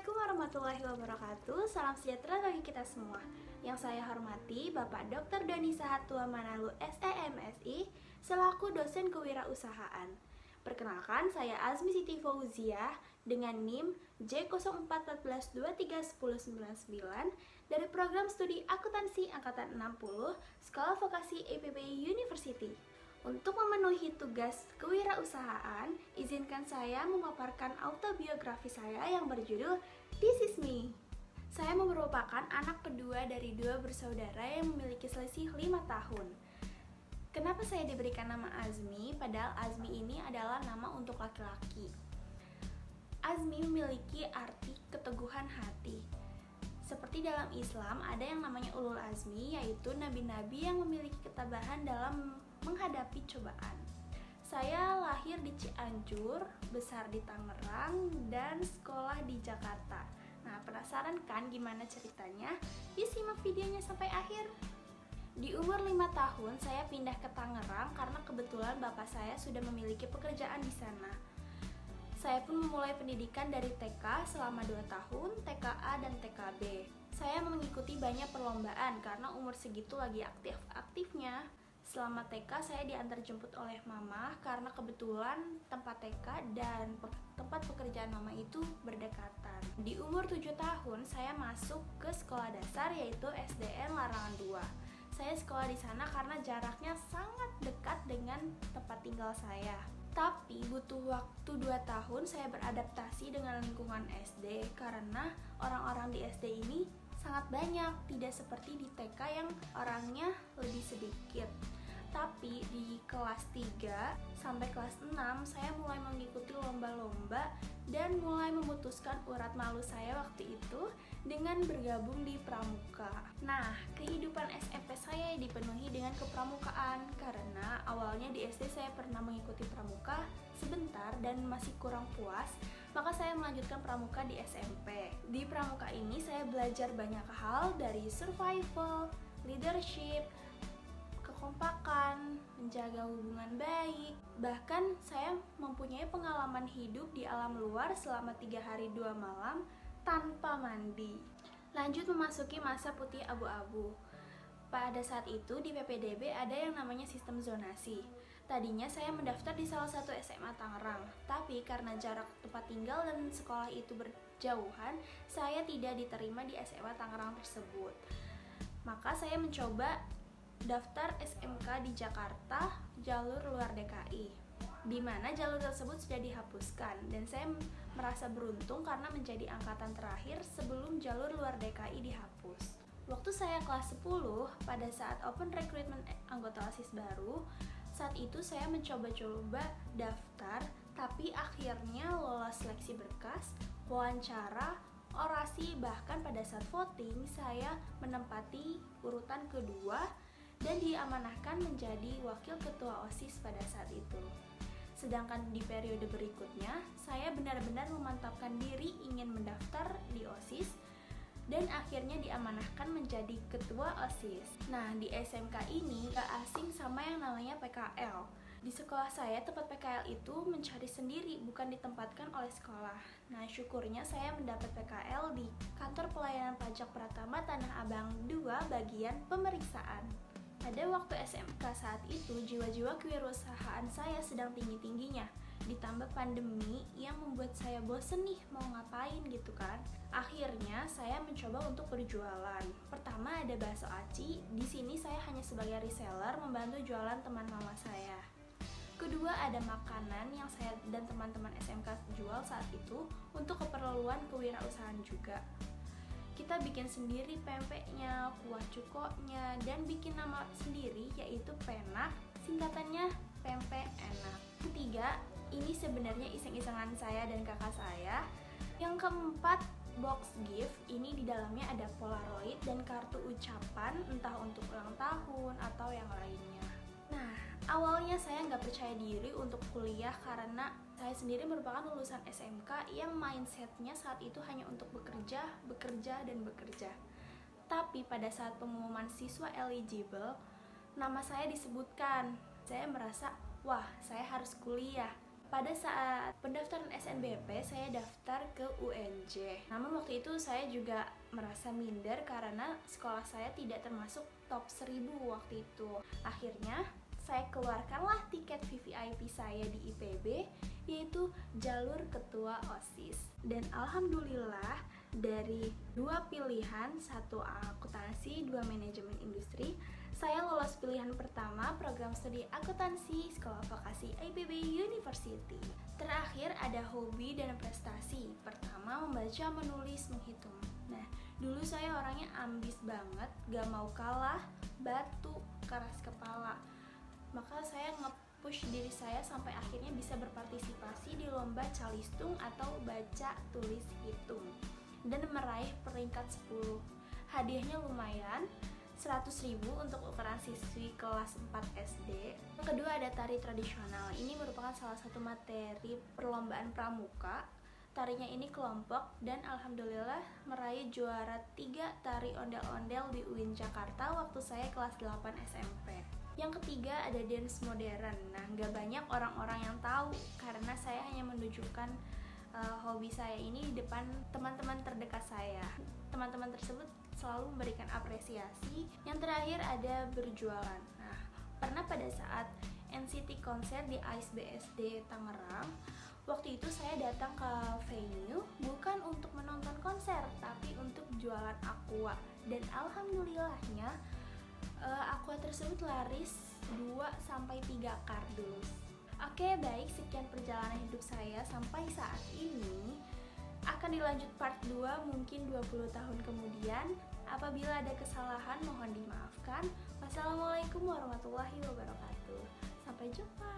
Assalamualaikum warahmatullahi wabarakatuh. Salam sejahtera bagi kita semua. Yang saya hormati Bapak Dr. Doni Sahatua Manalu SEMSI selaku dosen kewirausahaan. Perkenalkan, saya Azmi Siti Fauziah dengan NIM J0414231099 dari program studi akuntansi angkatan 60 Sekolah Vokasi EPB University. Untuk memenuhi tugas kewirausahaan, izinkan saya memaparkan autobiografi saya yang berjudul This Is Me. Saya merupakan anak kedua dari dua bersaudara yang memiliki selisih 5 tahun. Kenapa saya diberikan nama Azmi, padahal Azmi ini adalah nama untuk laki-laki? Azmi memiliki arti keteguhan hati. Seperti dalam Islam, ada yang namanya ulul azmi, yaitu nabi-nabi yang memiliki ketabahan dalam menghadapi cobaan. Saya lahir di Cianjur, besar di Tangerang, dan sekolah di Jakarta. Nah, penasaran kan gimana ceritanya? Yuk simak videonya sampai akhir. Di umur 5 tahun, saya pindah ke Tangerang karena kebetulan bapak saya sudah memiliki pekerjaan di sana. Saya pun memulai pendidikan dari TK selama 2 tahun, TKA dan TKB. Saya mengikuti banyak perlombaan karena umur segitu lagi aktif-aktifnya. Selama TK saya diantar jemput oleh mama karena kebetulan tempat TK dan tempat pekerjaan mama itu berdekatan. Di umur 7 tahun saya masuk ke sekolah dasar yaitu SDN Larangan 2. Saya sekolah di sana karena jaraknya sangat dekat dengan tempat tinggal saya. Tapi butuh waktu 2 tahun saya beradaptasi dengan lingkungan SD karena orang-orang di SD ini sangat banyak, tidak seperti di TK yang orangnya lebih sedikit. Tapi di kelas 3 sampai kelas 6 saya mulai mengikuti lomba-lomba dan mulai memutuskan urat malu saya waktu itu dengan bergabung di pramuka. Nah, kehidupan SMP saya dipenuhi dengan kepramukaan karena awalnya di SD saya pernah mengikuti pramuka sebentar dan masih kurang puas, maka saya melanjutkan pramuka di SMP. Di pramuka ini saya belajar banyak hal dari survival, leadership, kekompakan, menjaga hubungan baik. Bahkan saya mempunyai pengalaman hidup di alam luar selama 3 hari 2 malam tanpa mandi. Lanjut memasuki masa putih abu-abu. Pada saat itu di PPDB ada yang namanya sistem zonasi. Tadinya saya mendaftar di salah satu SMA Tangerang, tapi karena jarak tempat tinggal dan sekolah itu berjauhan, saya tidak diterima di SMA Tangerang tersebut. Maka saya mencoba daftar SMK di Jakarta, jalur luar DKI, di mana jalur tersebut sudah dihapuskan, dan saya merasa beruntung karena menjadi angkatan terakhir sebelum jalur luar DKI dihapus. Waktu saya kelas 10, pada saat open recruitment anggota OSIS baru, saat itu saya mencoba-coba daftar, tapi akhirnya lolos seleksi berkas, wawancara, orasi, bahkan pada saat voting saya menempati urutan kedua dan diamanahkan menjadi wakil ketua OSIS pada saat itu. Sedangkan di periode berikutnya, saya benar-benar memantapkan diri ingin mendaftar di OSIS dan akhirnya diamanahkan menjadi ketua OSIS. Nah, di SMK ini gak asing sama yang namanya PKL. Di sekolah saya, tempat PKL itu mencari sendiri, bukan ditempatkan oleh sekolah. Nah, syukurnya saya mendapat PKL di Kantor Pelayanan Pajak Pratama Tanah Abang 2 bagian pemeriksaan. Pada waktu SMK saat itu, jiwa-jiwa kewirausahaan saya sedang tinggi-tingginya. Ditambah pandemi yang membuat saya bosen nih mau ngapain gitu kan. Akhirnya saya mencoba untuk berjualan. Pertama ada bakso aci. Di sini saya hanya sebagai reseller membantu jualan teman mama saya. Kedua ada makanan yang saya dan teman-teman SMK jual saat itu untuk keperluan kewirausahaan juga. Kita bikin sendiri pempeknya, kuah cukoknya, dan bikin nama sendiri yaitu Penak, singkatannya pempek enak. Ketiga, ini sebenarnya iseng-isengan saya dan kakak saya. Yang keempat, box gift. Ini di dalamnya ada polaroid dan kartu ucapan, entah untuk ulang tahun atau yang lainnya. Nah, awalnya saya nggak percaya diri untuk kuliah karena saya sendiri merupakan lulusan SMK yang mindsetnya saat itu hanya untuk bekerja, dan bekerja. Tapi pada saat pengumuman siswa eligible, nama saya disebutkan. Saya merasa, wah, saya harus kuliah. Pada saat pendaftaran SNBP, saya daftar ke UNJ. Namun waktu itu saya juga merasa minder karena sekolah saya tidak termasuk top 1000 waktu itu. Akhirnya, saya keluarkanlah tiket VVIP saya di IPB, yaitu jalur ketua OSIS. Dan alhamdulillah, dari 2 pilihan, 1 akuntansi, 2 manajemen industri, saya lolos pilihan pertama program studi akuntansi Sekolah Vokasi IPB University. Terakhir ada hobi dan prestasi. Pertama, membaca, menulis, menghitung. Nah, dulu saya orangnya ambis banget, gak mau kalah, batu, keras kepala. Maka saya nge-push diri saya sampai akhirnya bisa berpartisipasi di lomba calistung atau baca, tulis, hitung, dan meraih peringkat 10. Hadiahnya lumayan, 100.000 untuk ukuran siswi kelas 4 SD. Yang kedua ada tari tradisional. Ini merupakan salah satu materi perlombaan pramuka. Tarinya ini kelompok dan alhamdulillah meraih juara 3 tari ondel-ondel di UIN Jakarta waktu saya kelas 8 SMP. Yang ketiga ada dance modern. Nah, nggak banyak orang-orang yang tahu karena saya hanya menunjukkan hobi saya ini di depan teman-teman terdekat saya. Teman-teman tersebut selalu memberikan apresiasi. Yang terakhir ada berjualan. Nah, pernah pada saat NCT konser di AIS BSD Tangerang, waktu itu saya datang ke venue bukan untuk menonton konser, tapi untuk jualan aqua. Dan alhamdulillahnya aqua tersebut laris 2-3 kardus. Oke, baik, sekian perjalanan hidup saya sampai saat ini. Akan dilanjut part 2 mungkin 20 tahun kemudian. Apabila ada kesalahan mohon dimaafkan. Wassalamualaikum warahmatullahi wabarakatuh. Sampai jumpa.